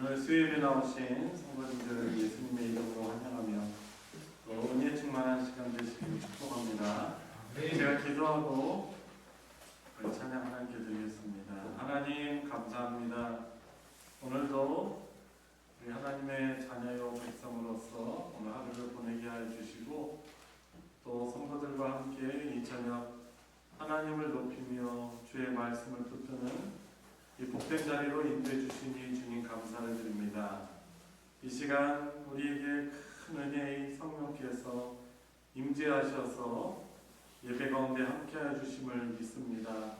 오늘 수요일에 나오신 성도님들 예수님의 이름으로 환영하며 또 은혜 충만한 시간 되시길 축복합니다. 제가 기도하고 찬양 하나님께 드리겠습니다. 하나님 감사합니다. 오늘도 우리 하나님의 자녀요 백성으로서 오늘 하루를 보내게 하여 주시고 또 성도들과 함께 이 저녁 하나님을 높이며 주의 말씀을 붙드는 이 복된 자리로 인도해 주시니 주님 감사를 드립니다. 이 시간 우리에게 큰 은혜의 성령께서 임재하셔서 예배 가운데 함께하여 주심을 믿습니다.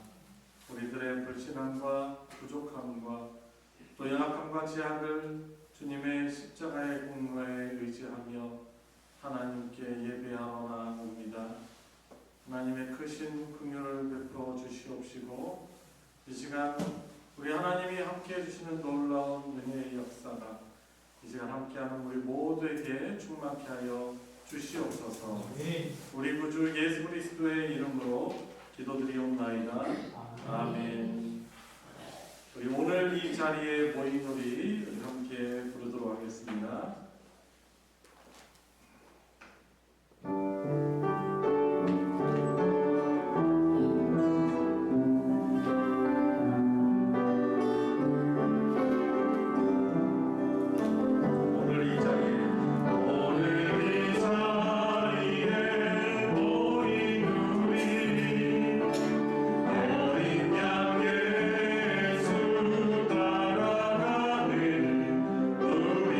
우리들의 불신함과 부족함과 또 연약함과 제약을 주님의 십자가의 공로에 의지하며 하나님께 예배하러 나아옵니다. 하나님의 크신 긍휼을 베풀어 주시옵시고 이 시간 우리 하나님이 함께해 주시는 놀라운 은혜의 역사가 이 시간 함께하는 우리 모두에게 충만케 하여 주시옵소서. 우리 구주 예수 그리스도의 이름으로 기도드리옵나이다. 아멘. 우리 오늘 이 자리에 모인 우리 함께 부르도록 하겠습니다. 예수 따라가는 우리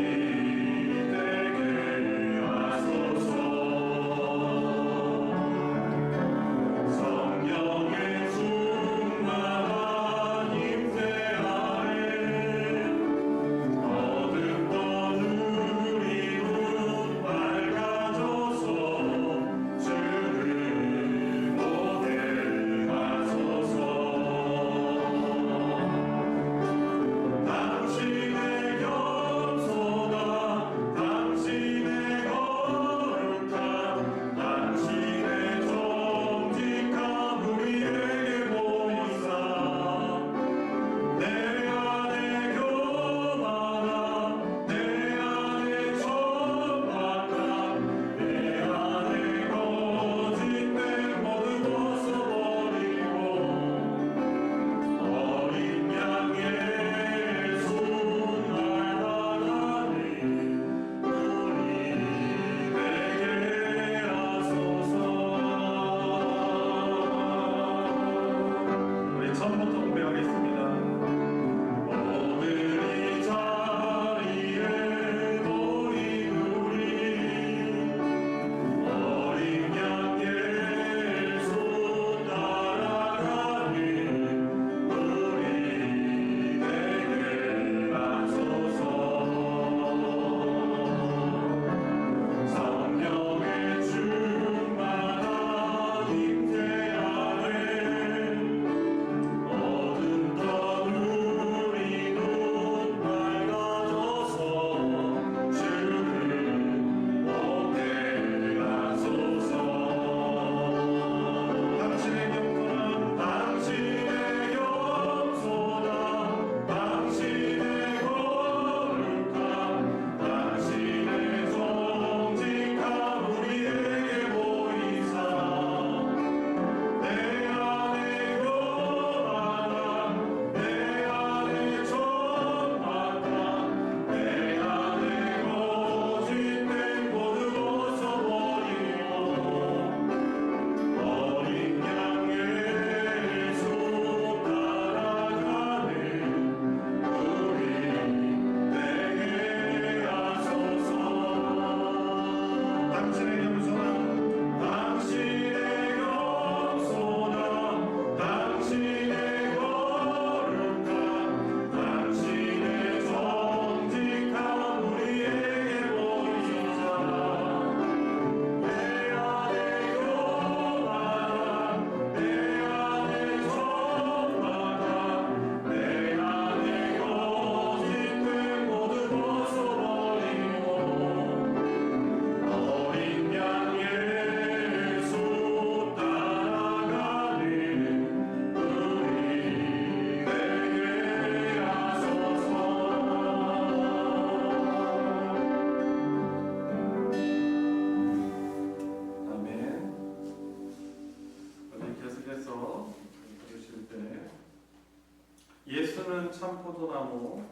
예수는 참 포도나무,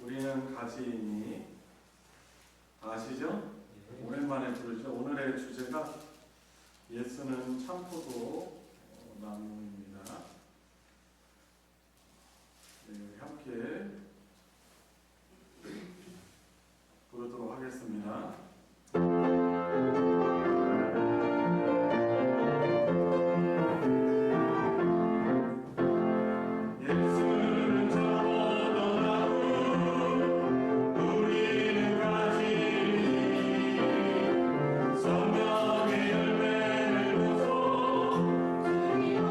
우리는 가지이니. 아시죠? 오랜만에 부르죠. 오늘의 주제가 예수는 참 포도나무입니다. 네, 함께 부르도록 하겠습니다. 주님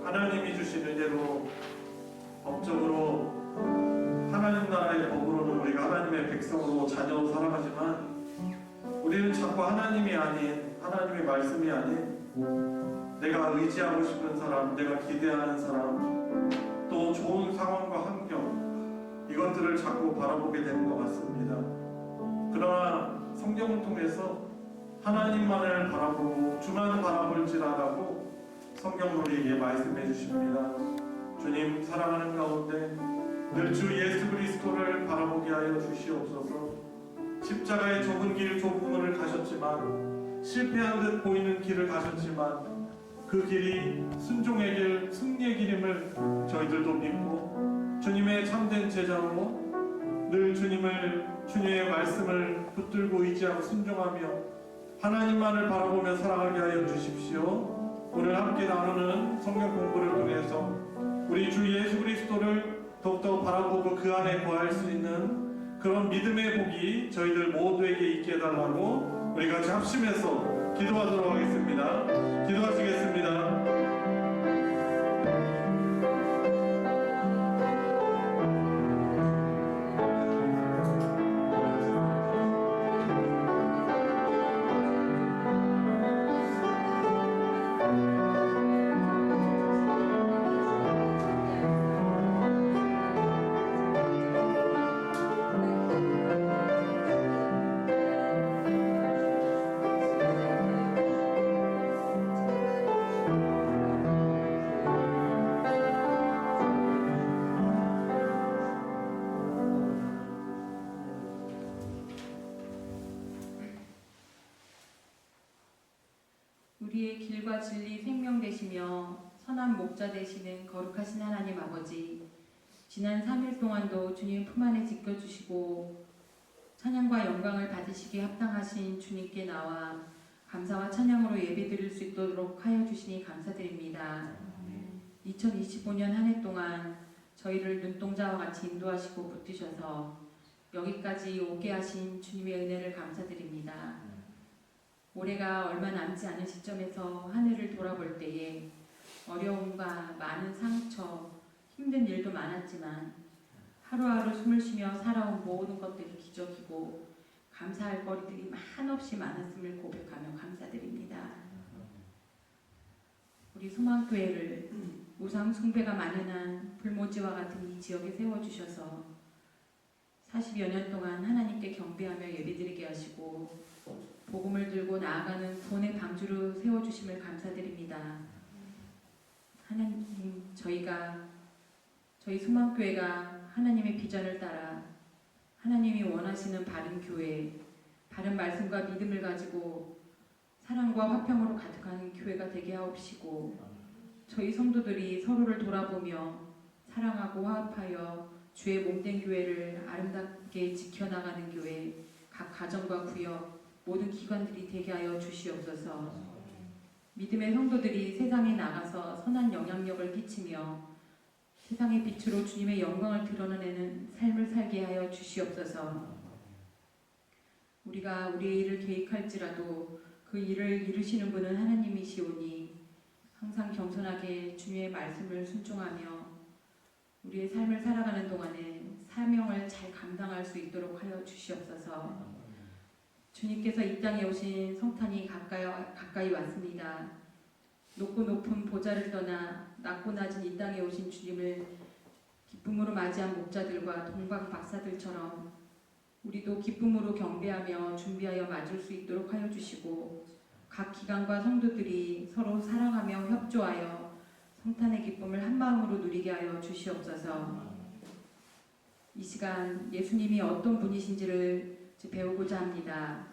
하나님이 주신 은혜로 법적으로 하나님 나라의 법으로는 우리가 하나님의 백성으로 자녀로 살아가지만 우리는 자꾸 하나님이 아닌, 하나님의 말씀이 아닌 내가 의지하고 싶은 사람, 내가 기대하는 사람, 또 좋은 상황과 환경, 이것들을 자꾸 바라보게 되는 것 같습니다. 그러나 성경을 통해서 하나님만을 바라보고 주만 바라볼지라라고 성경 우리에게 말씀해 주십니다. 주님 사랑하는 가운데 늘 주 예수 그리스도를 바라보게 하여 주시옵소서. 십자가의 좁은 길, 좁은 문을 가셨지만, 실패한 듯 보이는 길을 가셨지만 그 길이 순종의 길, 승리의 길임을 저희들도 믿고 주님의 참된 제자로 늘 주님의 말씀을 붙들고 의지하고 순종하며 하나님만을 바라보며 살아가게 하여 주십시오. 오늘 함께 나누는 성경 공부를 통해서 우리 주 예수 그리스도를 더욱더 바라보고 그 안에 거할 수 있는 그런 믿음의 복이 저희들 모두에게 있게 해달라고 우리 같이 합심해서 기도하도록 하겠습니다. 기도하시겠습니다. 우리의 길과 진리 생명 되시며 선한 목자 되시는 거룩하신 하나님 아버지, 지난 3일 동안도 주님 품 안에 지켜주시고 찬양과 영광을 받으시기에 합당하신 주님께 나와 감사와 찬양으로 예배드릴 수 있도록 하여 주시니 감사드립니다. 2025년 한 해 동안 저희를 눈동자와 같이 인도하시고 붙드셔서 여기까지 오게 하신 주님의 은혜를 감사드립니다. 올해가 얼마 남지 않은 시점에서 한 해를 돌아볼 때에 어려움과 많은 상처, 힘든 일도 많았지만 하루하루 숨을 쉬며 살아온 모든 것들이 기적이고 감사할 거리들이 한없이 많았음을 고백하며 감사드립니다. 우리 소망교회를 우상 숭배가 만연한 불모지와 같은 이 지역에 세워주셔서 40여 년 동안 하나님께 경배하며 예배드리게 하시고 복음을 들고 나아가는 구원의 방주로 세워주심을 감사드립니다. 하나님, 저희 소망교회가 하나님의 비전을 따라 하나님이 원하시는 바른 교회, 바른 말씀과 믿음을 가지고 사랑과 화평으로 가득한 교회가 되게 하옵시고 저희 성도들이 서로를 돌아보며 사랑하고 화합하여 주의 몸된 교회를 아름답게 지켜나가는 교회, 각 가정과 구역, 모든 기관들이 되게 하여 주시옵소서. 믿음의 성도들이 세상에 나가서 선한 영향력을 끼치며 세상의 빛으로 주님의 영광을 드러내는 삶을 살게 하여 주시옵소서. 우리가 우리의 일을 계획할지라도 그 일을 이루시는 분은 하나님이시오니 항상 겸손하게 주님의 말씀을 순종하며 우리의 삶을 살아가는 동안에 사명을 잘 감당할 수 있도록 하여 주시옵소서. 주님께서 이 땅에 오신 성탄이 가까이 왔습니다. 높고 높은 보좌를 떠나 낮고 낮은 이 땅에 오신 주님을 기쁨으로 맞이한 목자들과 동방 박사들처럼 우리도 기쁨으로 경배하며 준비하여 맞을 수 있도록 하여 주시고 각 기관과 성도들이 서로 사랑하며 협조하여 성탄의 기쁨을 한마음으로 누리게 하여 주시옵소서. 이 시간 예수님이 어떤 분이신지를 배우고자 합니다.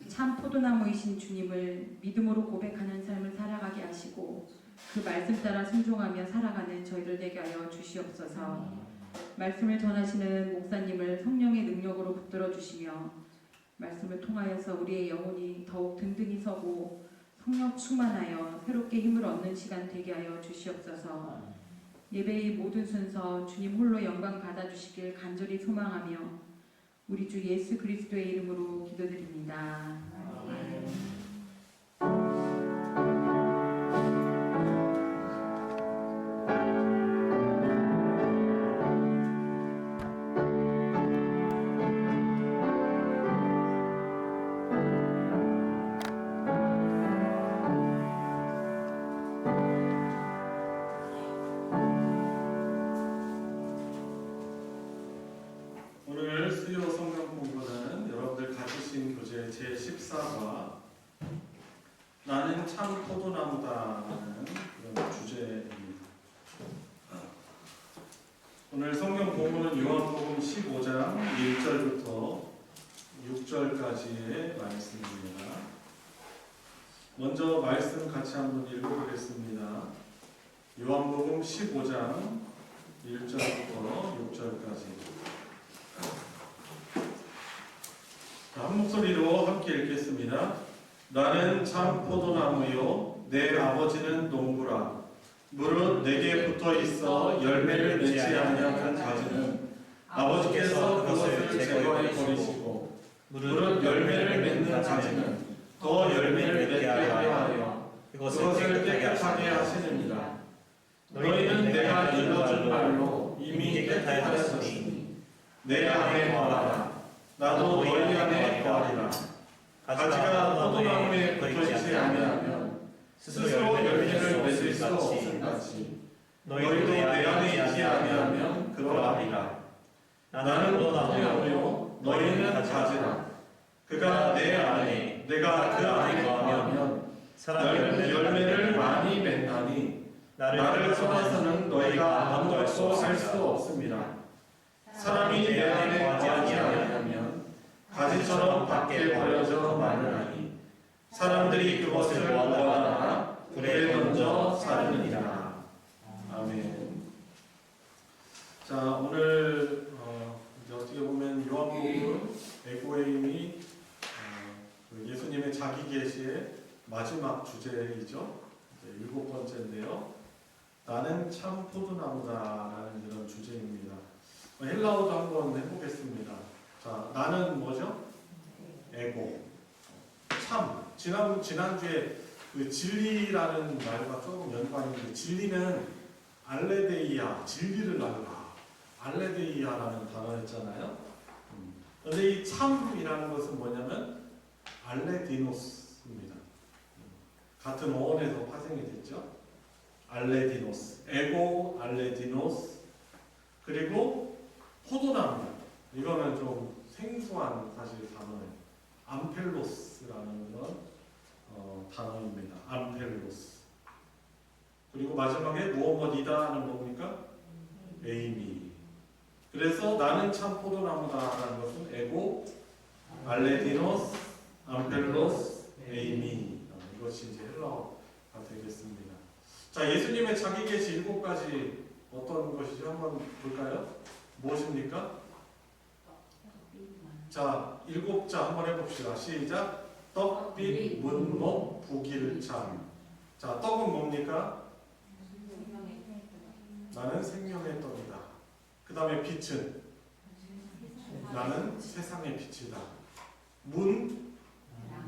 참 포도나무이신 주님을 믿음으로 고백하는 삶을 살아가게 하시고 그 말씀 따라 순종하며 살아가는 저희들 되게 하여 주시옵소서. 말씀을 전하시는 목사님을 성령의 능력으로 붙들어 주시며 말씀을 통하여서 우리의 영혼이 더욱 든든히 서고 성령 충만하여 새롭게 힘을 얻는 시간 되게 하여 주시옵소서. 예배의 모든 순서 주님 홀로 영광 받아주시길 간절히 소망하며 우리 주 예수 그리스도의 이름으로 기도드립니다. 아멘. 오늘 성경 본문은 요한복음 15장 1절부터 6절까지의 말씀입니다. 먼저 말씀 같이 한번 읽어보겠습니다. 요한복음 15장 1절부터 6절까지. 한 목소리로 함께 읽겠습니다. 나는 참 포도나무요 내 아버지는 농부라. 무릇 내게 붙어 있어 열매를 맺지 아니하는 가지는 아버지께서 그것을 제거해 버리시고 무릇 열매를 맺는 가지는 더 열매를 맺게 하여 그것을 깨끗하게 하시느니라. 너희는 내가 일러준 말로 이미 깨끗하였으니 내 안에 거하라. 나도 너희 안에 거하리라. 가지가 포도나무에 붙어있지 아니하면 스스로 열매를 맺을 수 없음 같이 너희도 내 안에 있지 아니하면 그러하리라. 나는 포도나무요 너희는 가지라. 그가 내 안에 내가 그 안에 거하면 열매를 많이 맺나니 나를 떠나서는 너희가 아무것도 할 수 없습니다. 사람이 내 안에 거하지 아니하면 가지처럼 밖에 버려져 마르나니 사람들이 그것을 원하나 불에 던져 사르느니라. 아멘. 자, 오늘 이제 어떻게 보면 요한복음 에고에임이 예수님의 자기 계시의 마지막 주제이죠. 이제 7번째인데요. 나는 참 포도나무다라는 이런 주제입니다. 헬라어도 한번 해보겠습니다. 자, 나는 뭐죠? 에고. 참. 지난주에 그 진리라는 말과 조금 연관이 있는데, 진리는 알레데이아, 진리를 알라. 알레데이아라는 단어였잖아요. 그런데 이 참이라는 것은 뭐냐면 알레디노스입니다. 같은 어원에서 파생이 됐죠. 알레디노스, 에고, 알레디노스, 그리고 포도나무. 이거는 좀 생소한 사실 단어예요. 암펠로스라는 그런 단어입니다. 암펠로스. 그리고 마지막에 무엇이다 하는 겁니까? 에이미. 그래서 나는 참 포도나무다라는 것은 에고, 알레디노스, 암펠로스, 에이미. 이것이 이제 헬라어가 되겠습니다. 자, 예수님의 자기 계시 7가지 어떤 것이죠? 한번 볼까요? 무엇입니까? 자, 7자 한번 해봅시다. 시작. 떡, 빛, 문목, 부길참. 자, 떡은 뭡니까? 나는 생명의 떡이다. 그 다음에 빛은 나는 세상의 빛이다. 문,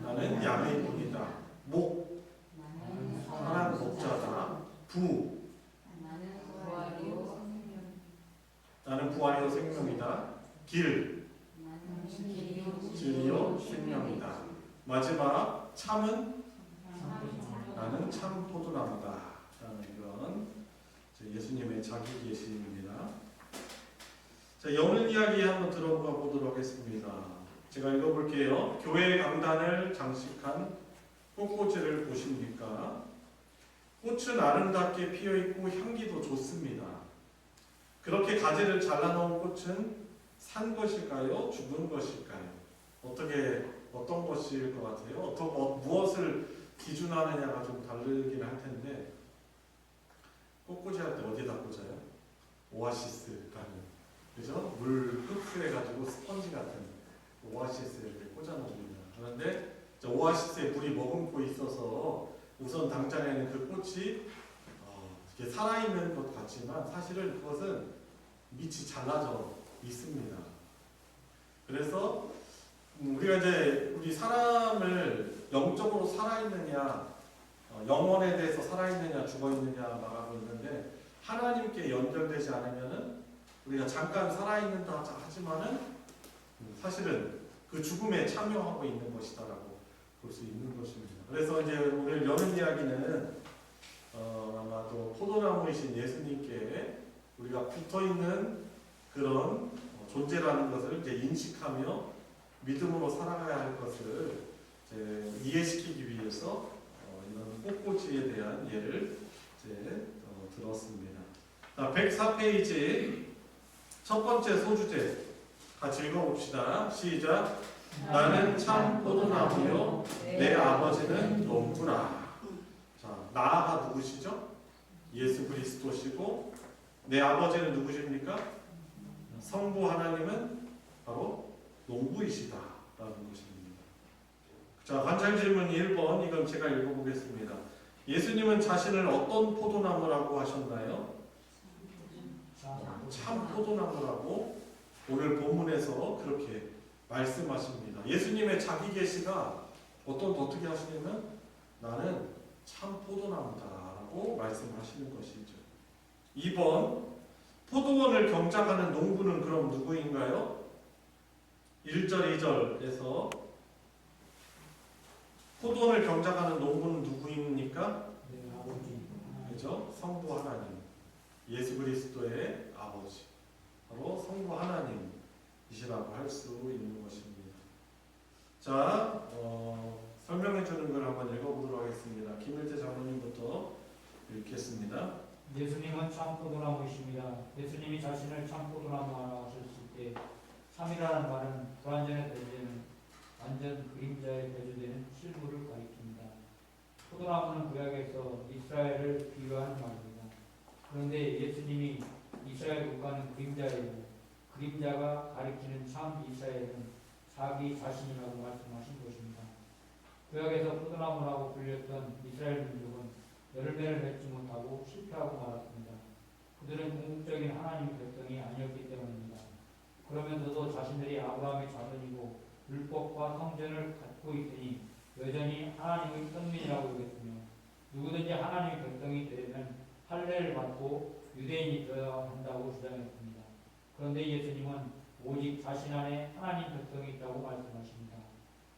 나는 양의 문이다. 목, 나는 목자다. 부, 나는 부활이요 생명이다. 길, 진리요 생명이다. 마지막 참은 나는 참 포도나무다 라는 이런 예수님의 자기 계시입니다. 자, 여는 이야기 한번 들어가 보도록 하겠습니다. 제가 읽어볼게요. 교회 강단을 장식한 꽃꽂이를 보십니까? 꽃은 아름답게 피어있고 향기도 좋습니다. 그렇게 가지를 잘라놓은 꽃은 산 것일까요? 죽은 것일까요? 어떤 것일 것 같아요? 무엇을 기준하느냐가 좀 다르긴 할 텐데, 꽃꽂이 할 때 어디다 꽂아요? 오아시스라는, 그죠? 물 흡수해가지고 스펀지 같은 오아시스에 이렇게 꽂아놓습니다. 그런데 오아시스에 물이 머금고 있어서 우선 당장에는 그 꽃이 이렇게 살아있는 것 같지만 사실은 그것은 밑이 잘라져 있습니다. 그래서 우리가 이제 우리 사람을 영적으로 살아있느냐, 영혼에 대해서 살아있느냐, 죽어있느냐 말하고 있는데, 하나님께 연결되지 않으면은 우리가 잠깐 살아있는다 하지만은 사실은 그 죽음에 참여하고 있는 것이다라고 볼 수 있는 것입니다. 그래서 이제 오늘 여는 이야기는 아마도 포도나무이신 예수님께 우리가 붙어있는 그런 존재라는 것을 이제 인식하며 믿음으로 살아가야 할 것을 이제 이해시키기 위해서 이런 꽃꽂이에 대한 예를 이제 들었습니다. 104페이지 첫 번째 소주제 같이 읽어봅시다. 시작. 나는 참 포도나무요 내 아버지는 농부라. 자, 나가 누구시죠? 예수 그리스도시고 내 아버지는 누구십니까? 성부 하나님은 바로 농부이시다라는 것입니다. 자, 관찰 질문 1번 이건 제가 읽어보겠습니다. 예수님은 자신을 어떤 포도나무라고 하셨나요? 참 포도나무라고 오늘 본문에서 그렇게 말씀하십니다. 예수님의 자기 계시가 어떻게 하시냐면 나는 참 포도나무다라고 말씀하시는 것이죠. 2번 포도원을 경작하는 농부는 그럼 누구인가요? 1절 2절에서 포도원을 경작하는 농부는 누구입니까? 그죠? 성부 하나님, 예수 그리스도의 아버지, 바로 성부 하나님이시라고 할 수 있는 것입니다. 자, 설명해 주는 걸 한번 읽어보도록 하겠습니다. 김일태 장로님부터 읽겠습니다. 예수님은 참 포도나무이십니다. 예수님이 자신을 참 포도나무라 하셨을 때 참이라는 말은 불완전에 대해는 완전 그림자에 대조되는 실물을 가리킵니다. 포도나무는 구약에서 이스라엘을 비유하는 말입니다. 그런데 예수님이 이스라엘 국가는 그림자이고 그림자가 가리키는 참 이스라엘은 자기 자신이라고 말씀하신 것입니다. 구약에서 포도나무라고 불렸던 이스라엘 민족은 열매를 맺지 못하고 실패하고 말았습니다. 그들은 궁극적인 하나님의 백성이 아니었기 때문입니다. 그러면서도 자신들이 아브라함의 자손이고 율법과 성전을 갖고 있으니 여전히 하나님의 선민이라고 여겼으며 누구든지 하나님의 백성이 되려면 할례를 받고 유대인이 되어야 한다고 주장했습니다. 그런데 예수님은 오직 자신 안에 하나님 백성이 있다고 말씀하십니다.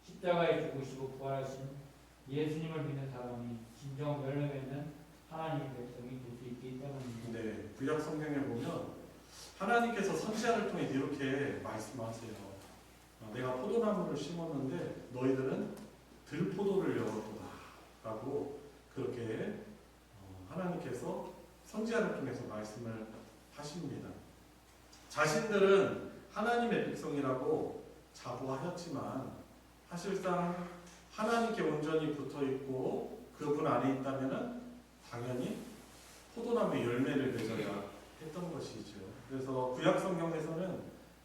십자가에 죽으시고 부활하신 예수님을 믿는 사람이 진정 열매 맺는 하나님의 백성이 될 수 있기 때문입니다. 네, 구약 성경에 보면 하나님께서 선지자를 통해 이렇게 말씀하세요. 내가 포도나무를 심었는데 너희들은 들포도를 열어도다 라고 그렇게 하나님께서 선지자를 통해서 말씀을 하십니다. 자신들은 하나님의 백성이라고 자부하였지만 사실상 하나님께 온전히 붙어있고 그분 안에 있다면 당연히 포도나무의 열매를 맺어야 했던 것이죠. 그래서 구약 성경에서는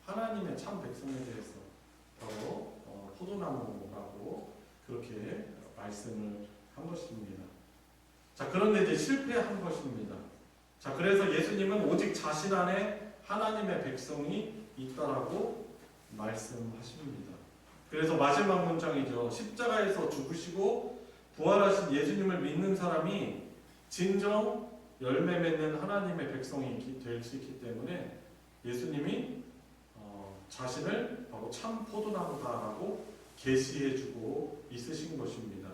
하나님의 참 백성에 대해서 바로 포도나무라고 그렇게 말씀을 한 것입니다. 자, 그런데 이제 실패한 것입니다. 자, 그래서 예수님은 오직 자신 안에 하나님의 백성이 있다라고 말씀하십니다. 그래서 마지막 문장이죠. 십자가에서 죽으시고 부활하신 예수님을 믿는 사람이 진정 열매 맺는 하나님의 백성이 될 수 있기 때문에 예수님이 자신을 바로 참 포도나무다라고 계시해주고 있으신 것입니다.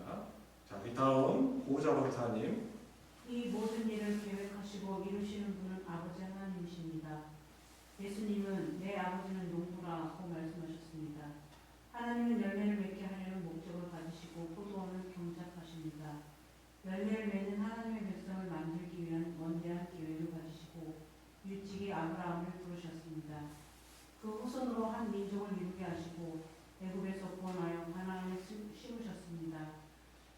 자, 이 다음 고우자 권사님. 이 모든 일을 계획하시고 이루시는 분은 아버지 하나님이십니다. 예수님은 내 아버지는 농부라고 말씀하셨습니다. 하나님은 열매를 맺게 하려는 목적을 가지시고 포도원을 경작하십니다. 열매를 맺는 하나님의 백성을 만들기 위한 원대한 계획을 가지시고 일찍이 아브라함을 부르셨습니다. 그 후손으로 한 민족을 이루게 하시고 애굽에서 구원하여 가나안에 심으셨습니다.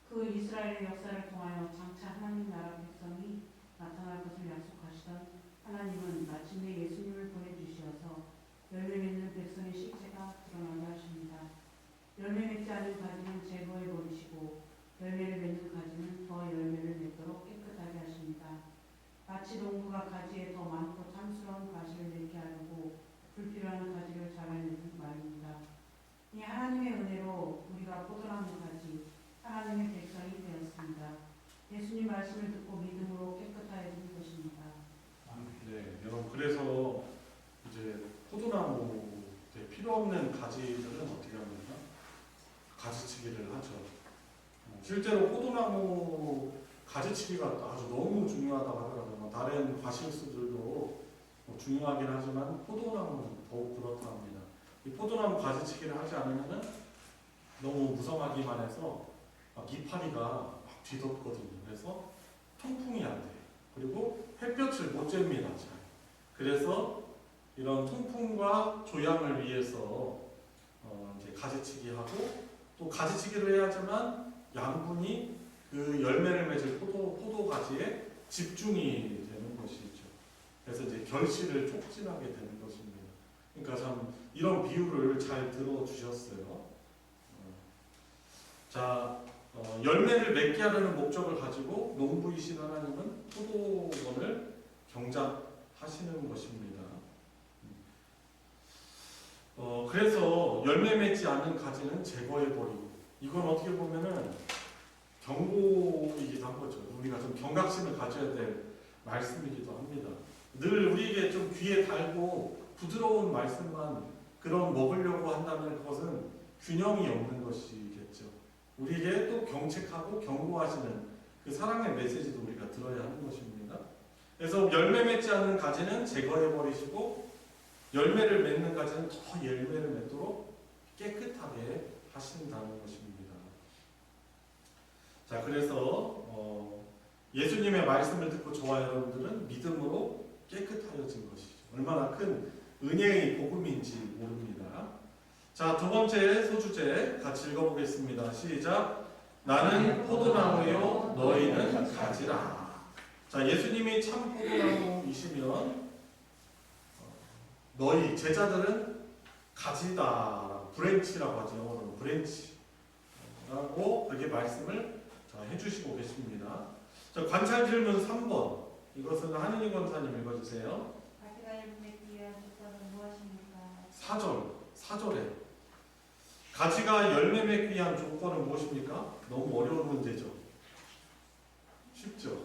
그 이스라엘의 역사를 통하여 장차 하나님 나라 백성이 나타날 것을 약속하시던 하나님은 마침내 예수님을 보내주셔서 열매 맺는 백성의 실체가 드러나게 하십니다. 열매 맺지 않은 가지는 제거해 버리시고 열매를 맺는 가지는 더 열매를 맺도록 깨끗하게 하십니다. 마치 농부가 가지에 더 많고 탐스러운 가지를 맺게 하려고 불필요한 가지를 잘라내는 말입니다. 이 하나님의 은혜로 우리가 포도나무 가지 하나님의 백성이 되었습니다. 예수님 말씀을 듣고 믿음으로 깨끗해진 것입니다. 네, 여러분 그래서 이제 포도나무에 필요 없는 가지들은 어떻게 합니까? 가지치기를 하죠. 실제로 포도나무 가지치기가 아주 너무 중요하다고 하더라고요. 다른 과실수들도 중요하긴 하지만 포도나무는 더욱 그렇다 합니다. 이 포도나무 가지치기를 하지 않으면 너무 무성하기만 해서 이파리가 막 뒤덮거든요. 그래서 통풍이 안 돼요. 그리고 햇볕을 못 쬐입니다. 잘. 그래서 이런 통풍과 조향을 위해서 이제 가지치기 하고 또 가지치기를 해야지만 양분이 그 열매를 맺을 포도 가지에 집중이 되는 것이죠. 그래서 이제 결실을 촉진하게 되는 것입니다. 그러니까 참 이런 비유를 잘 들어주셨어요. 자, 열매를 맺게 하려는 목적을 가지고 농부이신 하나님은 포도원을 경작하시는 것입니다. 그래서 열매 맺지 않는 가지는 제거해버리고, 이건 어떻게 보면은 경고이기도 한 거죠. 우리가 좀 경각심을 가져야 될 말씀이기도 합니다. 늘 우리에게 좀 귀에 달고 부드러운 말씀만 그런 먹으려고 한다면 그것은 균형이 없는 것이겠죠. 우리에게 또 경책하고 경고하시는 그 사랑의 메시지도 우리가 들어야 하는 것입니다. 그래서 열매 맺지 않는 가지는 제거해버리시고 열매를 맺는 가지는 더 열매를 맺도록 깨끗하게 하신다는 것입니다. 자, 그래서 예수님의 말씀을 듣고 저와 여러분들은 믿음으로 깨끗하여진 것이죠. 얼마나 큰 은혜의 복음인지 모릅니다. 자, 두 번째 소주제 같이 읽어보겠습니다. 시작. 나는 포도나무요 너희는 가지라. 자, 예수님이 참 포도나무이시면 너희 제자들은 가지다, 브랜치라고 하죠. 영어로는 브랜치라고 그렇게 말씀을 해주시고 계십니다. 자, 관찰 질문 3번. 이것은 한인희 권사님 읽어주세요. 가지가 열매맺기 위한 조건은 무엇입니까? 4절에 가지가 열매 맺기 위한 조건은 무엇입니까? 너무 어려운 문제죠. 쉽죠?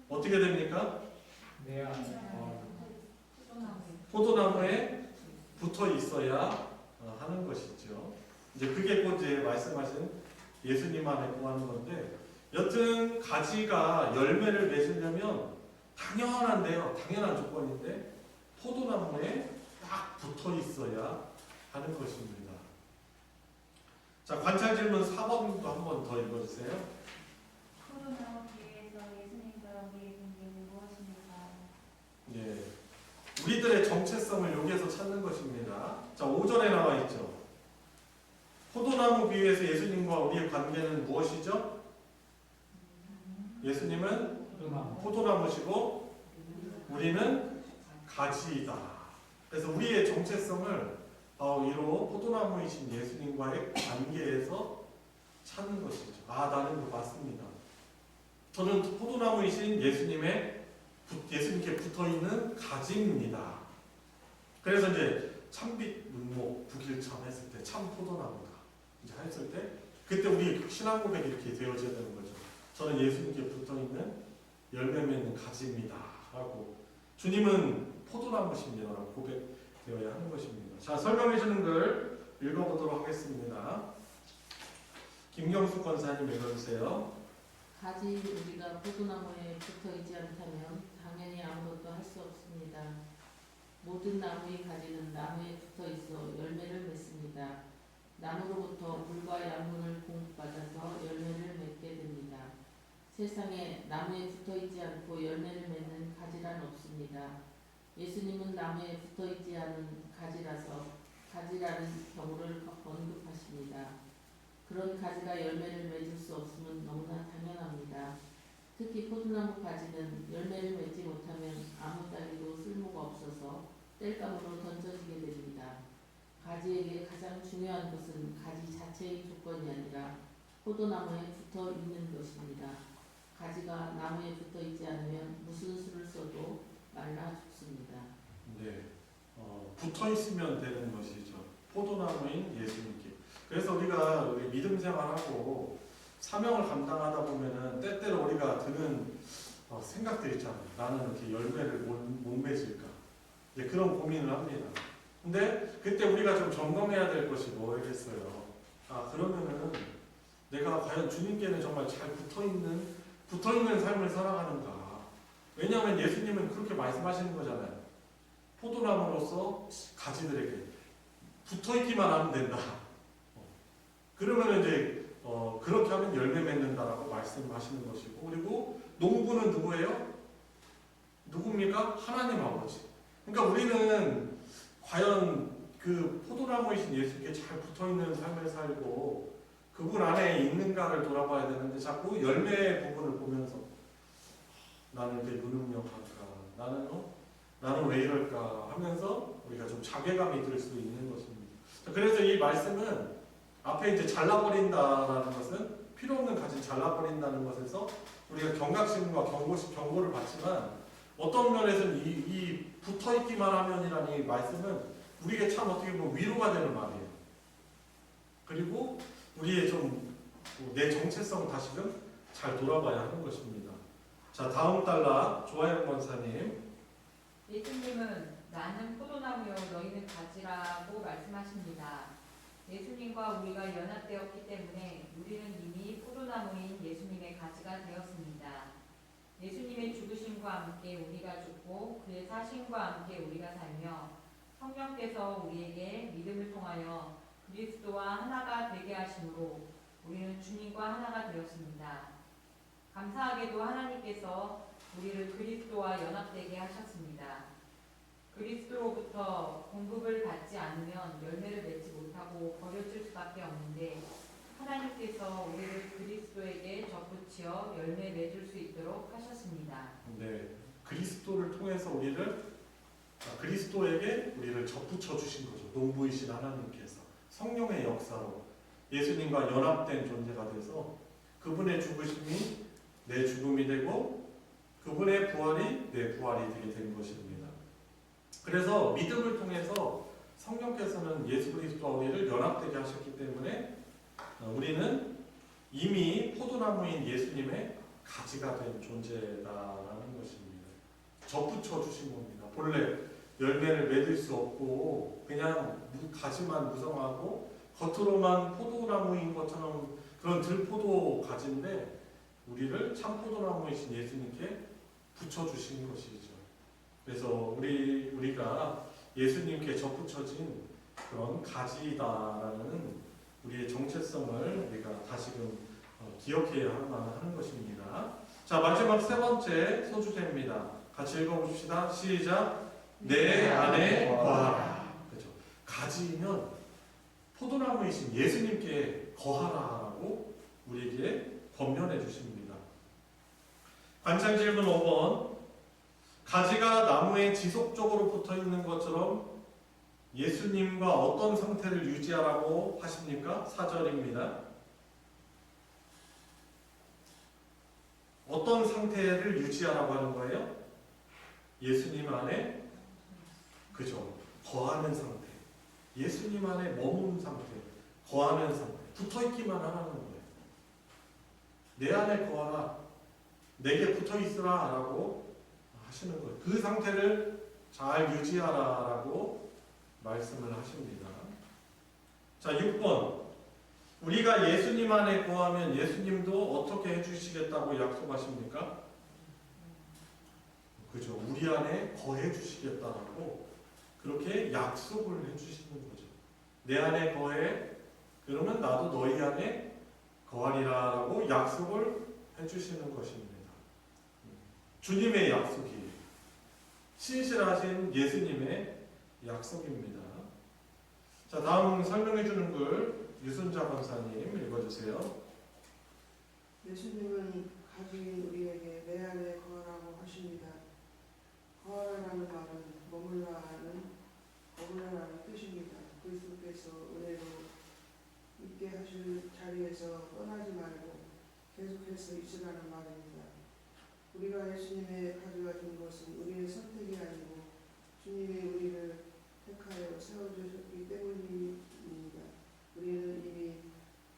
어떻게 됩니까? 내 안에 포도나무에 붙어 있어야 하는 것이죠. 이제 그게 곧 이제 말씀하신 예수님 안에 구하는 건데, 여튼 가지가 열매를 맺으려면 당연한데요. 당연한 조건인데 포도나무에 딱 붙어 있어야 하는 것입니다. 자, 관찰 질문 4번도 한 번 더 읽어주세요. 포도나무 비유에서 예수님과 우리의 관계는 무엇입니까? 예, 우리들의 정체성을 여기에서 찾는 것입니다. 자, 5절에 나와 있죠. 포도나무 비유에서 예수님과 우리의 관계는 무엇이죠? 예수님은 포도나무시고 우리는 가지이다. 그래서 우리의 정체성을 바로 포도나무이신 예수님과의 관계에서 찾는 것이죠. 아, 나는 그 맞습니다. 저는 포도나무이신 예수님께 붙어있는 가지입니다. 그래서 이제 참빛 문목 북일참 했을 때 참 포도나무다 이제 했을 때 그때 우리 신앙 고백이 이렇게 되어져야 되는 거죠. 저는 예수님께 붙어있는 열매 맺는 가지입니다 하고, 주님은 포도나무십니다라고 고백되어야 하는 것입니다. 자, 설명해 주는 글 읽어보도록 하겠습니다. 김경숙 권사님 읽어주세요. 가지 우리가 포도나무에 붙어있지 않다면 당연히 아무것도 할 수 없습니다. 모든 나무의 가지는 나무에 붙어있어 열매를 맺습니다. 나무로부터 물과 양분을 공급받아서 열매를 맺게 됩니다. 세상에 나무에 붙어있지 않고 열매를 맺는 가지란 없습니다. 예수님은 나무에 붙어있지 않은 가지라서 가지라는 경우를 언급하십니다. 그런 가지가 열매를 맺을 수 없음은 너무나 당연합니다. 특히 포도나무 가지는 열매를 맺지 못하면 아무 따위도 쓸모가 없어서 땔감으로 던져지게 됩니다. 가지에게 가장 중요한 것은 가지 자체의 조건이 아니라 포도나무에 붙어 있는 것입니다. 가지가 나무에 붙어 있지 않으면 무슨 수를 써도 말라 죽습니다. 네, 붙어 있으면 되는 것이죠. 포도나무인 예수님께. 그래서 우리가 믿음 생활하고 사명을 감당하다 보면은 때때로 우리가 드는 생각들 있잖아요. 나는 이렇게 열매를 못 맺을까? 이제 그런 고민을 합니다. 근데 그때 우리가 좀 점검해야 될 것이 뭐겠어요? 아, 그러면은 내가 과연 주님께는 정말 잘 붙어있는 삶을 살아가는가? 왜냐하면 예수님은 그렇게 말씀하시는 거잖아요. 포도나무로서 가지들에게 붙어있기만 하면 된다. 그러면 이제 그렇게 하면 열매 맺는다라고 말씀하시는 것이고, 그리고 농부는 누구예요? 누굽니까? 하나님 아버지. 그러니까 우리는 과연 그 포도나무이신 예수께 잘 붙어있는 삶을 살고 그분 안에 있는가를 돌아봐야 되는데 자꾸 열매 부분을 보면서 나는 이렇게 무능력할까? 나는 왜 이럴까? 하면서 우리가 좀 자괴감이 들 수 있는 것입니다. 그래서 이 말씀은 앞에 이제 잘라버린다라는 것은 필요 없는 가지 잘라버린다는 것에서 우리가 경각심과 경고를 받지만 어떤 면에서는 이 붙어있기만 하면이라는 이 말씀은 우리에게 참 어떻게 보면 위로가 되는 말이에요. 그리고 우리의 좀 내 정체성 다시금 잘 돌아봐야 하는 것입니다. 자, 다음 달라 조아영 권사님. 예수님은 나는 포도나무요 너희는 가지라고 말씀하십니다. 예수님과 우리가 연합되었기 때문에 우리는 이미 포도나무인 예수님의 가지가 되었습니다. 예수님의 죽으심과 함께 우리가 죽고 그의 사심과 함께 우리가 살며 성령께서 우리에게 믿음을 통하여 그리스도와 하나가 되게 하심으로 우리는 주님과 하나가 되었습니다. 감사하게도 하나님께서 우리를 그리스도와 연합되게 하셨습니다. 그리스도로부터 공급을 받지 않으면 열매를 맺지 못하고 버려질 수밖에 없는데 하나님께서 우리를 그리스도에게 접붙여 열매 맺을 수 있도록 하셨습니다. 네, 그리스도를 통해서 그리스도에게 우리를 접붙여 주신 거죠. 농부이신 하나님께서 성령의 역사로 예수님과 연합된 존재가 돼서 그분의 죽으심이 내 죽음이 되고 그분의 부활이 내 부활이 되게 된 것입니다. 그래서 믿음을 통해서 성령께서는 예수 그리스도와 우리를 연합되게 하셨기 때문에 우리는 이미 포도나무인 예수님의 가지가 된 존재다라는 것입니다. 접붙여 주신 겁니다. 본래 열매를 맺을 수 없고 그냥 가지만 무성하고 겉으로만 포도나무인 것처럼 그런 들포도 가지인데 우리를 참 포도나무이신 예수님께 붙여주신 것이죠. 그래서 우리가 예수님께 접붙여진 그런 가지다라는 우리의 정체성을 우리가 다시금 기억해야 하는 것입니다. 자, 마지막 세 번째 소주제입니다. 같이 읽어봅시다. 시작. 내 안에 거하라. 그렇죠. 가지면 포도나무이신 예수님께 거하라라고 우리에게 권면해 주십니다. 관찰 질문 5번. 가지가 나무에 지속적으로 붙어 있는 것처럼 예수님과 어떤 상태를 유지하라고 하십니까? 4절입니다. 어떤 상태를 유지하라고 하는 거예요? 예수님 안에, 그죠? 거하는 상태. 예수님 안에 머문 상태, 거하는 상태, 붙어있기만 하라는 거예요. 내 안에 거하라, 내게 붙어있으라 라고 하시는 거예요. 그 상태를 잘 유지하라 라고 말씀을 하십니다. 자, 6번. 우리가 예수님 안에 거하면 예수님도 어떻게 해주시겠다고 약속하십니까? 그죠? 우리 안에 거해 주시겠다라고 그렇게 약속을 해주시는 거죠. 내 안에 거해, 그러면 나도 너희 안에 거하리라라고 약속을 해주시는 것입니다. 주님의 약속이에요. 신실하신 예수님의 약속입니다. 자, 다음 설명해 주는 글 유순자 권사님 읽어주세요. 예수님은 가진 우리에게 내 안에 거하라고 하십니다. 거하라는 말은 머물라는 뜻입니다. 그리스도께서 은혜로 있게 하실 자리에서 떠나지 말고 계속해서 있으라는 말입니다. 우리가 예수님의 가지가 된 것은 우리의 선택이 아니고 주님이 우리를 택하여 세워주셨기 때문입니다. 우리는 이미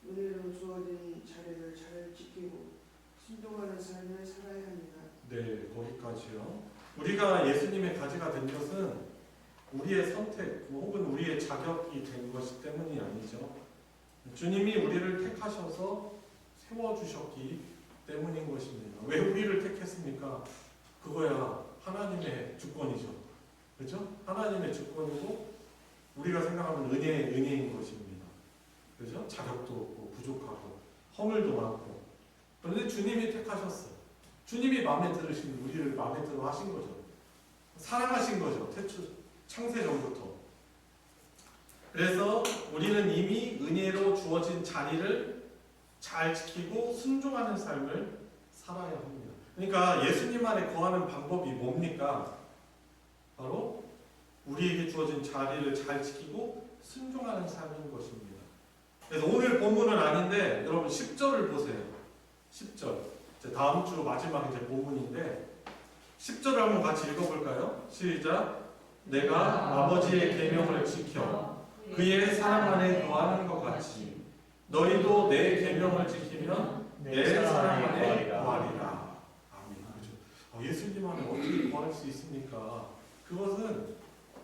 은혜로 주어진 자리를 잘 지키고 순종하는 삶을 살아야 합니다. 네, 거기까지요. 우리가 예수님의 가지가 된 것은 우리의 선택 혹은 우리의 자격이 된 것이 때문이 아니죠. 주님이 우리를 택하셔서 세워주셨기 때문인 것입니다. 왜 우리를 택했습니까? 그거야 하나님의 주권이죠. 그렇죠? 하나님의 주권이고 우리가 생각하는 은혜인 것입니다. 그렇죠? 자격도 없고 부족하고 허물도 많고 그런데 주님이 택하셨어요. 주님이 마음에 들으신 우리를 마음에 들어 하신 거죠. 사랑하신 거죠. 창세 전부터. 그래서 우리는 이미 은혜로 주어진 자리를 잘 지키고 순종하는 삶을 살아야 합니다. 그러니까 예수님 안에 거하는 방법이 뭡니까? 바로 우리에게 주어진 자리를 잘 지키고 순종하는 삶인 것입니다. 그래서 오늘 본문은 아닌데 여러분 10절을 보세요. 10절. 이제 다음 주 마지막 이제 본문인데 10절을 한번 같이 읽어볼까요? 시작. 내가 아버지의 계명을 지켜 그의 사랑 안에 거하는 것 같이 너희도 내 계명을 지키면 내 사랑 안에 거하리라. 아멘. 그렇죠. 예수님 안에 어떻게 거할 수 있습니까? 그것은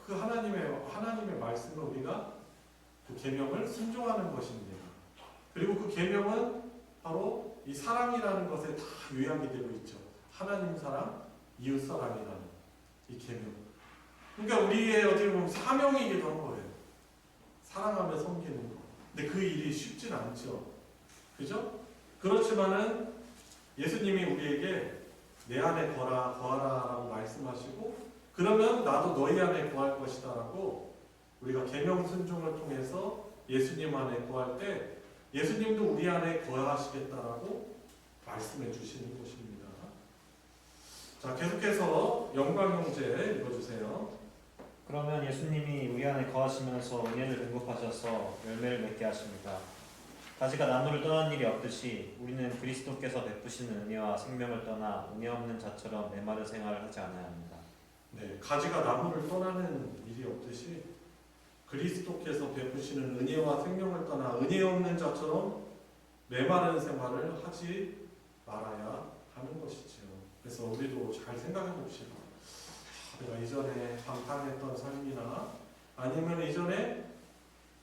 그 하나님의 말씀을 우리가 그 계명을 순종하는 것입니다. 그리고 그 계명은 바로 이 사랑이라는 것에 다 요약이 되고 있죠. 하나님 사랑, 이웃 사랑이라는 이 계명. 그러니까 우리의 어떻게 보면 사명이기도 한 거예요. 사랑하며 섬기는 거. 근데 그 일이 쉽진 않죠. 그죠? 그렇지만은 예수님이 우리에게 내 안에 거하라라고 말씀하시고 그러면 나도 너희 안에 거할 것이다 라고 우리가 계명 순종을 통해서 예수님 안에 거할 때 예수님도 우리 안에 거하시겠다라고 말씀해 주시는 것입니다. 자, 계속해서 영광 형제 읽어주세요. 그러면 예수님이 우리 안에 거하시면서 은혜를 공급하셔서 열매를 맺게 하십니다. 가지가 나무를 떠난 일이 없듯이 우리는 그리스도께서 베푸시는 은혜와 생명을 떠나 은혜 없는 자처럼 메마른 생활을 하지 않아야 합니다. 네, 가지가 나무를 떠나는 일이 없듯이 그리스도께서 베푸시는 은혜와 생명을 떠나 은혜 없는 자처럼 메마른 생활을 하지 말아야 하는 것이죠. 그래서 우리도 잘 생각해 봅시다. 내가 이전에 방탕했던 삶이나 아니면 이전에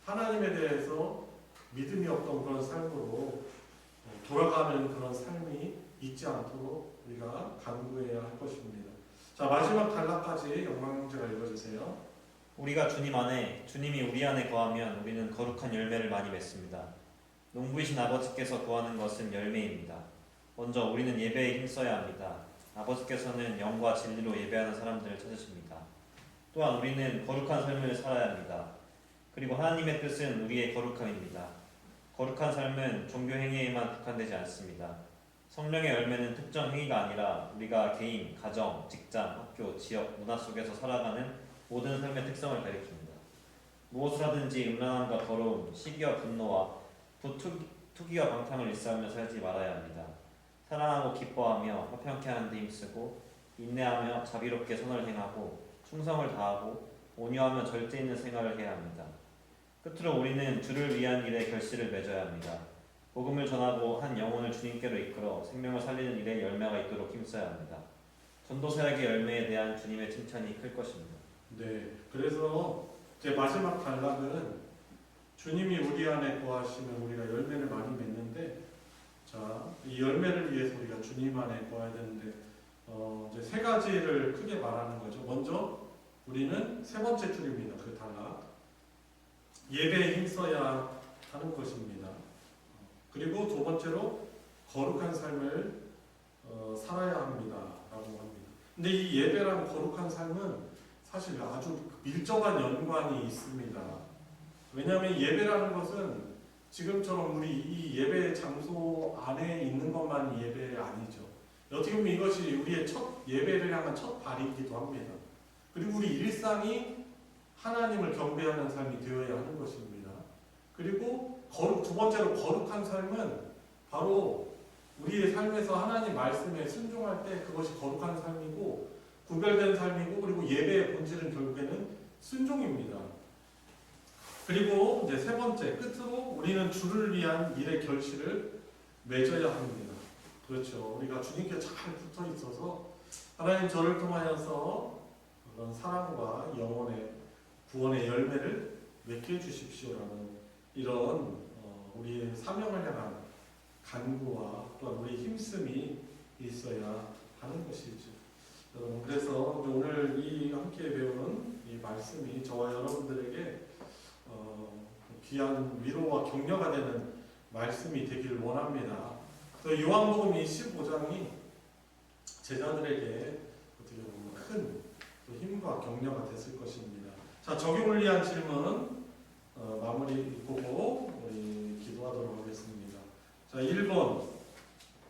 하나님에 대해서 믿음이 없던 그런 삶으로 돌아가는 그런 삶이 있지 않도록 우리가 간구해야 할 것입니다. 자, 마지막 단락까지 영광형제가 읽어주세요. 우리가 주님 안에, 주님이 우리 안에 거하면 우리는 거룩한 열매를 많이 맺습니다. 농부이신 아버지께서 구하는 것은 열매입니다. 먼저 우리는 예배에 힘써야 합니다. 아버지께서는 영과 진리로 예배하는 사람들을 찾으십니다. 또한 우리는 거룩한 삶을 살아야 합니다. 그리고 하나님의 뜻은 우리의 거룩함입니다. 거룩한 삶은 종교 행위에만 국한되지 않습니다. 성령의 열매는 특정 행위가 아니라 우리가 개인, 가정, 직장, 학교, 지역, 문화 속에서 살아가는 모든 삶의 특성을 가리킵니다. 무엇을 하든지 음란함과 더러움, 시기와 분노와 투기와 방탕을 일삼으며 살지 말아야 합니다. 사랑하고 기뻐하며 화평케 하는 데 힘쓰고 인내하며 자비롭게 선을 행하고 충성을 다하고 온유하며 절제 있는 생활을 해야 합니다. 끝으로 우리는 주를 위한 일에 결실을 맺어야 합니다. 복음을 전하고 한 영혼을 주님께로 이끌어 생명을 살리는 일에 열매가 있도록 힘써야 합니다. 전도 사역의 열매에 대한 주님의 칭찬이 클 것입니다. 네, 그래서 제 마지막 단락은 주님이 우리 안에 거하시면 우리가 열매를 많이 맺는데, 자, 이 열매를 위해서 우리가 주님 안에 거해야 되는데, 이제 세 가지를 크게 말하는 거죠. 먼저 우리는 세 번째 줄입니다. 그 단락. 예배에 힘써야 하는 것입니다. 그리고 두 번째로 거룩한 삶을 살아야 합니다. 라고 합니다. 근데 이 예배랑 거룩한 삶은 사실 아주 밀접한 연관이 있습니다. 왜냐하면 예배라는 것은 지금처럼 우리 이 예배 장소 안에 있는 것만이 예배 아니죠. 어떻게 보면 이것이 우리의 첫 예배를 향한 첫 발이기도 합니다. 그리고 우리 일상이 하나님을 경배하는 삶이 되어야 하는 것입니다. 그리고 두 번째로 거룩한 삶은 바로 우리의 삶에서 하나님 말씀에 순종할 때 그것이 거룩한 삶이고 구별된 삶이고, 그리고 예배의 본질은 결국에는 순종입니다. 그리고 이제 세 번째, 끝으로 우리는 주를 위한 일의 결실을 맺어야 합니다. 그렇죠. 우리가 주님께 잘 붙어 있어서 하나님 저를 통하여서 그런 사랑과 영혼의 구원의 열매를 맺게 해주십시오라는 이런 우리의 사명을 향한 간구와 또한 우리의 힘씀이 있어야 하는 것이죠. 여러분, 그래서 오늘 이 함께 배우는 이 말씀이 저와 여러분들에게 귀한 위로와 격려가 되는 말씀이 되기를 원합니다. 또 요한복음 15장이 제자들에게 어떻게 보면 큰 힘과 격려가 됐을 것입니다. 자, 적용을 위한 질문 마무리 보고 우리 기도하도록 하겠습니다. 자, 1번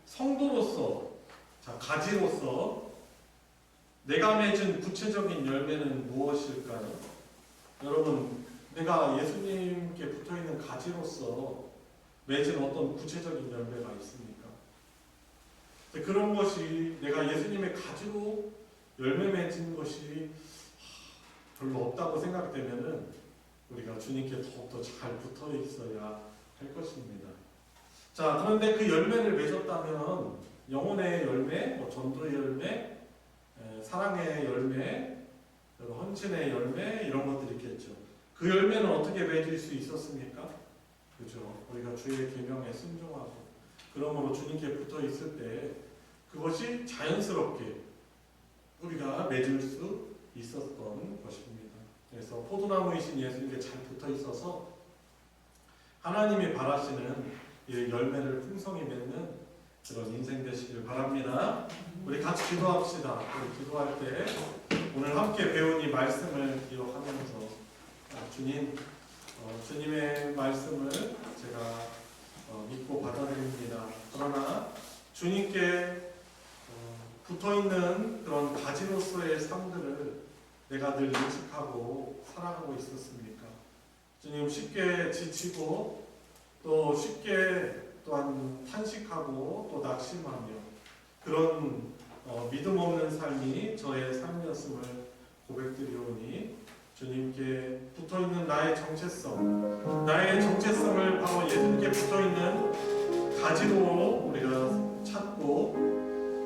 성도로서, 자, 가지로서 내가 맺은 구체적인 열매는 무엇일까요? 여러분, 내가 예수님께 붙어있는 가지로서 맺은 어떤 구체적인 열매가 있습니까? 그런 것이 내가 예수님의 가지로 열매 맺은 것이 별로 없다고 생각되면은 우리가 주님께 더욱더 잘 붙어 있어야 할 것입니다. 자, 그런데 그 열매를 맺었다면 영혼의 열매, 전도의 열매, 사랑의 열매, 헌신의 열매 이런 것들이 있겠죠. 그 열매는 어떻게 맺을 수 있었습니까? 그죠? 우리가 주의 계명에 순종하고 그러므로 주님께 붙어 있을 때 그것이 자연스럽게 우리가 맺을 수 있었던 것입니다. 그래서 포도나무이신 예수님께 잘 붙어 있어서 하나님이 바라시는 이 열매를 풍성히 맺는 그런 인생 되시길 바랍니다. 우리 같이 기도합시다. 우리 기도할 때 오늘 함께 배운 이 말씀을 기억하면서 주님, 주님의 말씀을 제가 믿고 받아들입니다. 그러나 주님께 붙어있는 그런 가지로서의 삶들을 내가 늘 인식하고 살아가고 있었습니까? 주님, 쉽게 지치고 또 쉽게 또한 탄식하고 또 낙심하며 그런 믿음 없는 삶이 저의 삶이었음을 고백드리오니 주님께 붙어있는 나의 정체성을 바로 예수님께 붙어있는 가지로 우리가 찾고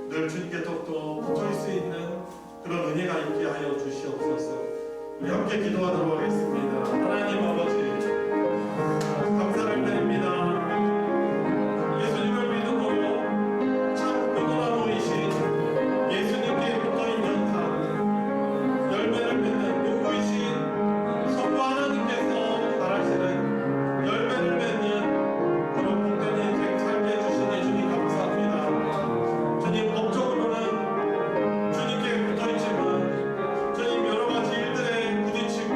늘 주님께 더욱더 붙어있을 수 있는 그런 은혜가 있게 하여 주시옵소서. 우리 함께 기도하도록 하겠습니다. 하나님 아버지, 감사를 드립니다. 예수님을 믿음으로 참 포도나무이신 예수님께 붙어있는 삶, 열매를 맺는 누구이신 성부 하나님께서 바라시는 열매를 맺는 그런 복된 인생 살게 해주시니 주님 감사합니다. 주님, 법적으로는 주님께 붙어있지만 주님 여러가지 일들에 부딪히고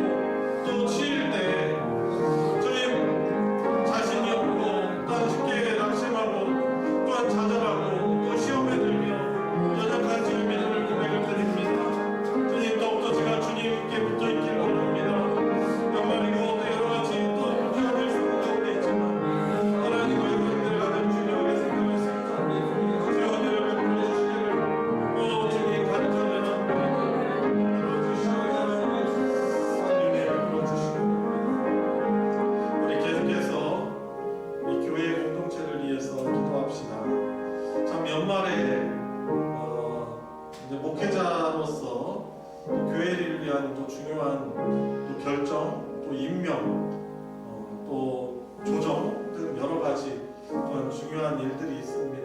또 치일 때 주님 자신이 없고 또한 쉽게 낙심하고 또한 좌절하고 또 시험에 들며 연약한 주의 믿음을 고백을 드립니다. 주님, 더욱더 제가 주님께 붙어있기를 원합니다. 연말이고 또 여러가지 또 불편한 일상 가운데 있지만 하나님과의 관계를 가장 중요하게 생각했습니다. 주의 은혜를 베풀어 주시기를 또 주님 간절한 우리 계속해서 이 교회 공동체를 위해서 기도합시다. 참 연말에 이제 목회자로서 또 교회를 위한 또 중요한 또 결정, 또 임명, 또 조정 등 여러 가지 또한 중요한 일들이 있습니다.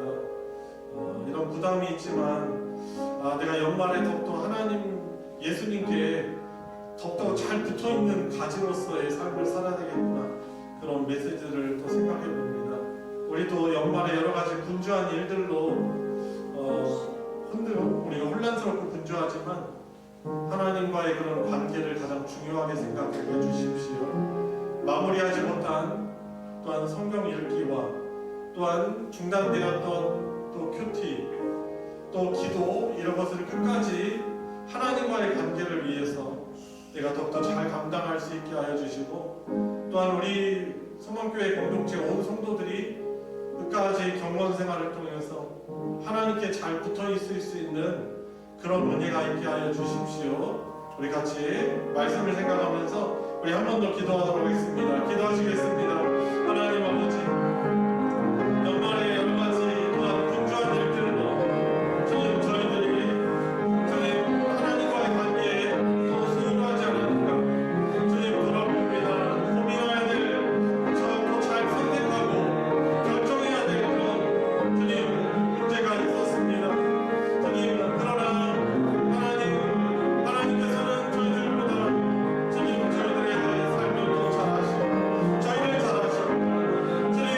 이런 부담이 있지만 내가 연말에 더욱더 하나님 예수님께 더욱더 잘 붙어있는 가지로서의 삶을 살아야 되겠구나, 그런 메시지를 또 생각해 봅니다. 우리도 연말에 여러 가지 분주한 일들로 우리가 혼란스럽고 분주하지만 하나님과의 그런 관계를 가장 중요하게 생각해 주십시오. 마무리하지 못한 또한 성경 읽기와 또한 중단되었던 또 큐티 또 기도 이런 것을 끝까지 하나님과의 관계를 위해서 내가 더욱더 잘 감당할 수 있게 하여 주시고, 또한 우리 소망교회 공동체 온 성도들이 끝까지 경건 생활을 통해서 하나님께 잘 붙어 있을 수 있는 그런 은혜가 있게 하여 주십시오. 우리 같이 말씀을 생각하면서 우리 한 번 더 기도하도록 하겠습니다. 기도하시겠습니다. 하나님 아버지, 연말에 여러 가지 또한 분주한 일들로 주님 저희들이 주님 하나님과의 관계에 또 수고하지 않았는가 주님 돌아봅니다. 고민해야 될 더 잘 선택하고 결정해야 될 그런 주님 문제가 있었습니다. 주님, 그러나 하나님께서는 저희들보다 주님 저희들의 삶을 더 잘 아시고 저희를 잘 아시고 주님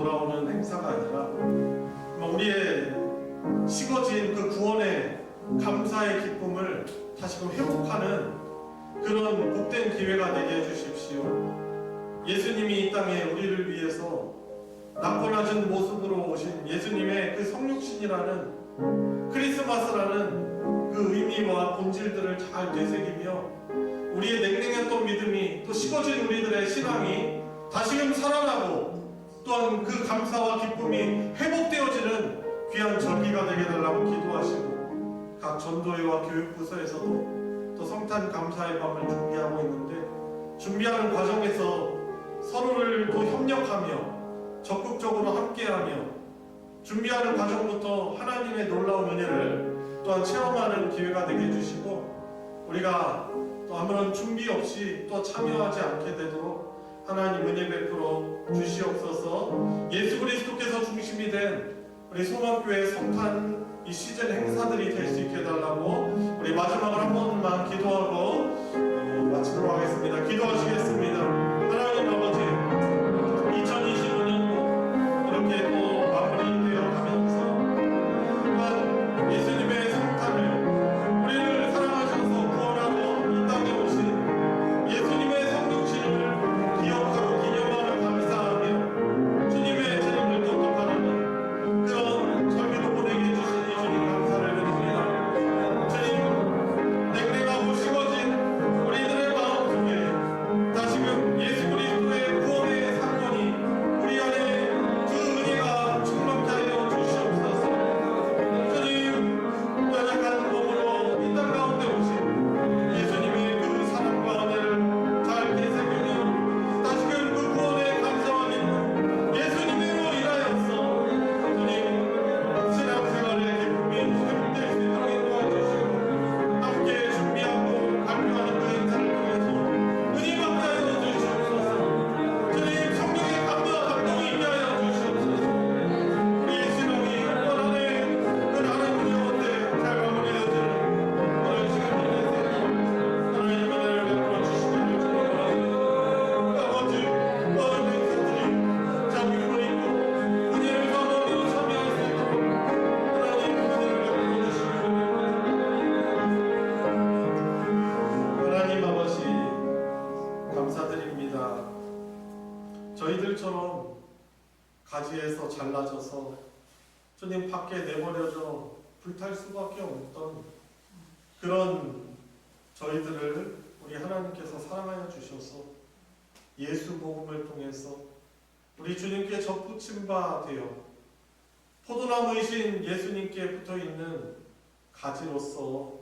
돌아오는 행사가 아니라 우리의 식어진 그 구원의 감사의 기쁨을 다시금 회복하는 그런 복된 기회가 되게 해주십시오. 예수님이 이 땅에 우리를 위해서 낮고 낮은 모습으로 오신 예수님의 그 성육신이라는 크리스마스라는 그 의미와 본질들을 잘 되새기며 우리의 냉랭했던 믿음이 또 식어진 우리들의 신앙이 다시금 살아나고 또한 그 감사와 기쁨이 회복되어지는 귀한 절기가 되게 달라고 기도하시고 각 전도회와 교육부서에서도 또 성탄 감사의 밤을 준비하고 있는데 준비하는 과정에서 서로를 또 협력하며 적극적으로 함께하며 준비하는 과정부터 하나님의 놀라운 은혜를 또한 체험하는 기회가 되게 해주시고 우리가 또 아무런 준비 없이 또 참여하지 않게 되도록 하나님 은혜 베풀어 주시옵소서. 예수 그리스도께서 중심이 된 우리 소망교회 성탄 이 시즌 행사들이 될 수 있게 해달라고 우리 마지막으로 한 번만 기도하고 마치도록 하겠습니다. 기도하시겠습니다. 하나님 아버지 2025년도 이렇게 또 마무리되어 가면서 또한 예수님의 성탄을 우리를 사랑하셔서 구원하고 이 땅에 오신 예수님의 성육신을 기억하고 기념하며 감사하며 주님의 재림을 또 바라는 그런 절기로 보내게 해주신 예수님 감사를 드립니다. 주님 냉랭하고 식어진 우리들의 마음속에 다시금 예수 그리스도의 구원의 사건이 우리 안에 그 은혜가 충만케 하여 주시옵소서. 주님 연약한 몸으로 이 땅 가운데 오신 예수님의 그 사랑과 은혜를 잘 되새기며 다시금 그 구원의 감사와 기쁨 예수님으로 인하여서 주님 신앙생활의 기쁨이 회복될 수 있도록 인도하시고 함께 준비하고 발표하는 그 행사를 통해서 은혜 받게 하여 주시옵소서. 주님 성령의 감동과 감동이 있게 하여 주시옵소서. 우리의 신앙이 또 안에 그 하나님의 가운데 잘 마무리되어지는 그런 시간이 되세요. 하나님 은혜를 베풀어 주시기를 축원합니다. 아버지 모든 백성들이 자비를 입고 은혜를 받으며 참여할 수 있도록 하나님 은혜를 베풀어 주시기를 하나님 아버지 감사드립니다. 저희들처럼 가지에서 잘라져서 주님 밖에 내버려져 불탈 수밖에 없던 그런 저희들을 우리 하나님께서 사랑하여 주셔서 예수 복음을 통해서 우리 주님께 접붙임 바 되어 포도나무이신 예수님께 붙어 있는 가지로서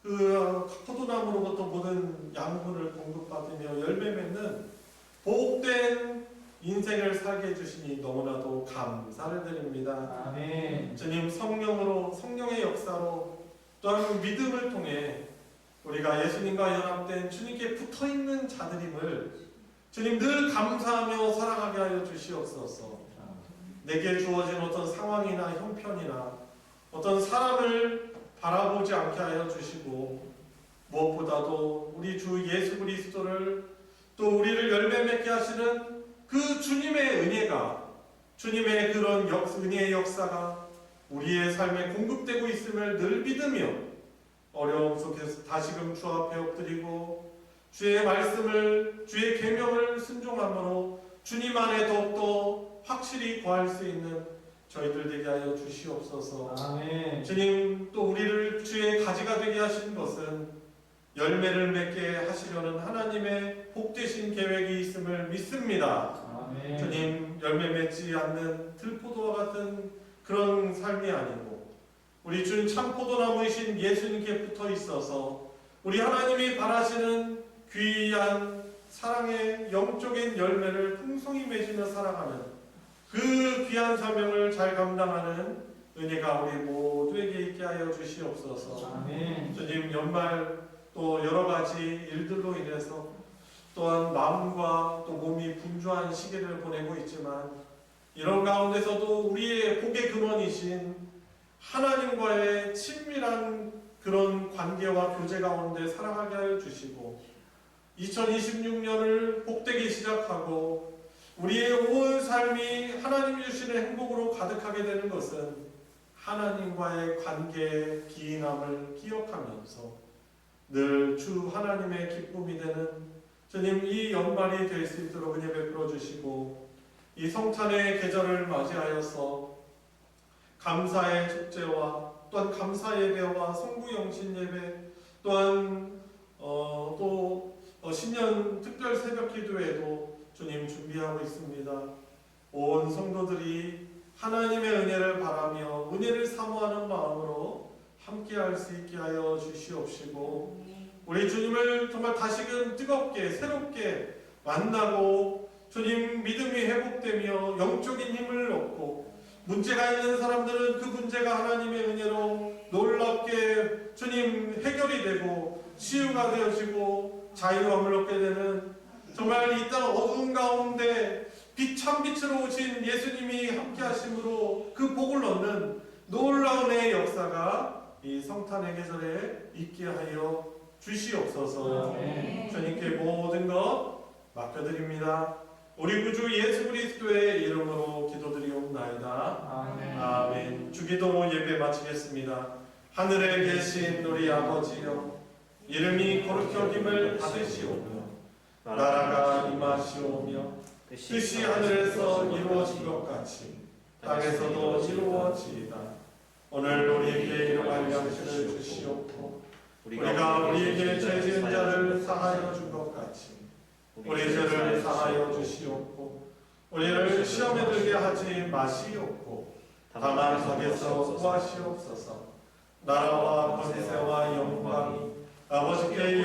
그 포도나무로부터 모든 양분을 공급받으며 열매 맺는 복된 인생을 살게 해주시니 너무나도 감사를 드립니다. 아멘. 주님 성령으로 성령의 역사로 또한 믿음을 통해 우리가 예수님과 연합된 주님께 붙어있는 자들임을 주님 늘 감사하며 살아가게 하여 주시옵소서. 내게 주어진 어떤 상황이나 형편이나 어떤 사람을 바라보지 않게 하여 주시고 무엇보다도 우리 주 예수 그리스도를 또 우리를 열매 맺게 하시는 그 주님의 은혜가 주님의 그런 은혜의 역사가 우리의 삶에 공급되고 있음을 늘 믿으며 어려움 속에서 다시금 주 앞에 엎드리고 주의 말씀을 주의 계명을 순종함으로 주님 안에 더욱더 확실히 거할 수 있는 저희들 되게 하여 주시옵소서. 아멘. 주님 또 우리를 주의 가지가 되게 하신 것은 열매를 맺게 하시려는 하나님의 복되신 계획이 있음을 믿습니다. 아멘. 주님 열매 맺지 않는 들포도와 같은 그런 삶이 아니고 우리 주님 참 포도나무이신 예수님께 붙어 있어서 우리 하나님이 바라시는 귀한 사랑의 영적인 열매를 풍성히 맺으며 살아가는 그 귀한 사명을 잘 감당하는 은혜가 우리 모두에게 있게 하여 주시옵소서. 아멘. 주님 연말 또 여러 가지 일들로 인해서 또한 마음과 또 몸이 분주한 시기를 보내고 있지만 이런 가운데서도 우리의 복의 근원이신 하나님과의 친밀한 그런 관계와 교제 가운데 살아가게 하여 주시고 2026년을 복되게 시작하고 우리의 온 삶 삶이 하나님이 주시는 행복으로 가득하게 되는 것은 하나님과의 관계의 기인함을 기억하면서 늘 주 하나님의 기쁨이 되는 주님 이 연말이 될 수 있도록 은혜 베풀어 주시고 이 성찬의 계절을 맞이하여서 감사의 축제와 또한 감사 예배와 성구 영신 예배 또한 또 신년 특별 새벽 기도회도 주님 준비하고 있습니다. 온 성도들이 하나님의 은혜를 바라며 은혜를 사모하는 마음으로 함께할 수 있게 하여 주시옵시고 우리 주님을 정말 다시금 뜨겁게 새롭게 만나고 주님 믿음이 회복되며 영적인 힘을 얻고 문제가 있는 사람들은 그 문제가 하나님의 은혜로 놀랍게 주님 해결이 되고 치유가 되어지고 자유함을 얻게 되는 정말 이 땅 어두운 가운데 참빛으로 오신 예수님이 함께 하심으로 그 복을 얻는 놀라운 의 역사가 이 성탄의 계절에 있게 하여 주시옵소서. 주님께 모든 것 맡겨드립니다. 우리 구주 예수 그리스도의 이름으로 기도드리옵나이다. 아멘. 주기도 예배 마치겠습니다. 하늘에 계신 우리 아버지여, 이름이 거룩히 여김을 받으시오며 나라가 임하시오며 뜻이 하늘에서 이루어진 것 같이 땅에서도 이루어지이다. 오늘 우리에게 일용할 양식을 주시옵고 우리가 우리에게 죄 지은 자를 사하여 준 것 같이 우리 죄를 사하여 주시옵고 우리를 시험에 들게 하지 마시옵고 다만 악에서 구하시옵소서. 나라와 권세와 영광이 아버지께